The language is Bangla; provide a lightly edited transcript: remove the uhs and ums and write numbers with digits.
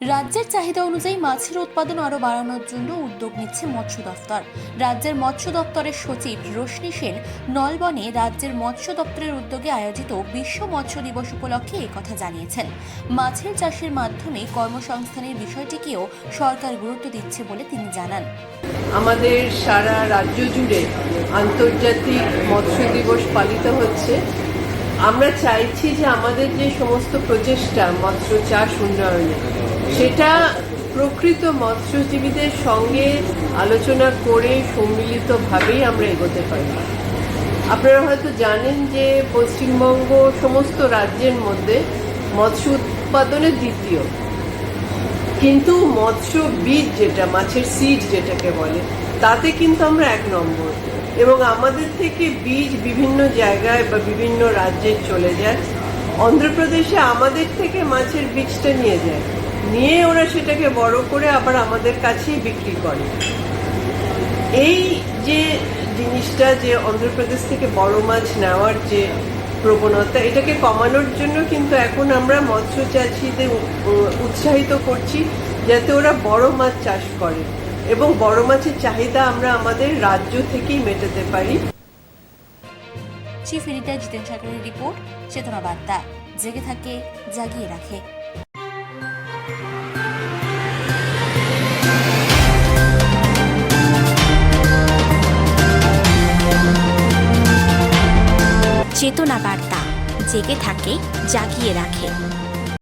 রাজ্যের চাহিদা অনুযায়ী মাছের উৎপাদন আরও বাড়ানোর জন্য উদ্যোগ নিচ্ছে মৎস্য দপ্তর। রাজ্যের মৎস্য দপ্তরের সচিব রোশনি সেন নলবনে রাজ্যের মৎস্য দপ্তরের উদ্যোগে আয়োজিত বিশ্ব মৎস্য দিবস উপলক্ষে একথা জানিয়েছেন। মাছের চাষের মাধ্যমে কর্মসংস্থানের বিষয়টিকেও সরকার গুরুত্ব দিচ্ছে বলে তিনি জানান। আমাদের সারা রাজ্য জুড়ে আন্তর্জাতিক মৎস্য দিবস পালিত হচ্ছে। আমরা চাইছি যে আমাদের যে সমস্ত প্রচেষ্টা মৎস্য চাষ উন্নয়নে, সেটা প্রকৃত মৎস্যজীবীদের সঙ্গে আলোচনা করে সম্মিলিতভাবেই আমরা এগোতে পারি। আপনারা হয়তো জানেন যে পশ্চিমবঙ্গ সমস্ত রাজ্যের মধ্যে মৎস্য উৎপাদনে দ্বিতীয়, কিন্তু মৎস্য বীজ যেটা, মাছের সিড যেটাকে বলে, তাতে কিন্তু আমরা 1 নম্বর। এবং আমাদের থেকে বীজ বিভিন্ন জায়গায় বা বিভিন্ন রাজ্যে চলে যায়। অন্ধ্রপ্রদেশে আমাদের থেকে মাছের বীজটা নিয়ে ওরা সেটাকে বড় করে আবার আমাদের কাছেই বিক্রি করে। এই যে জিনিসটা, যে অন্ধ্রপ্রদেশ থেকে বড় মাছ নেওয়ার যে প্রবণতা, এটাকে কমানোর জন্য কিন্তু এখন আমরা মৎস্য চাষিদের উৎসাহিত করছি যাতে ওরা বড় মাছ চাষ করে এবং বড় মাছের চাহিদা আমরা আমাদের রাজ্য থেকেই মেটাতে পারি। চিফ এডিটর জিতেন সরকারের রিপোর্ট, চেতনা বার্তা। জেগে থাকে, জাগিয়ে রাখে। চেতনা বার্তা, জেগে থাকে, জাগিয়ে রাখে।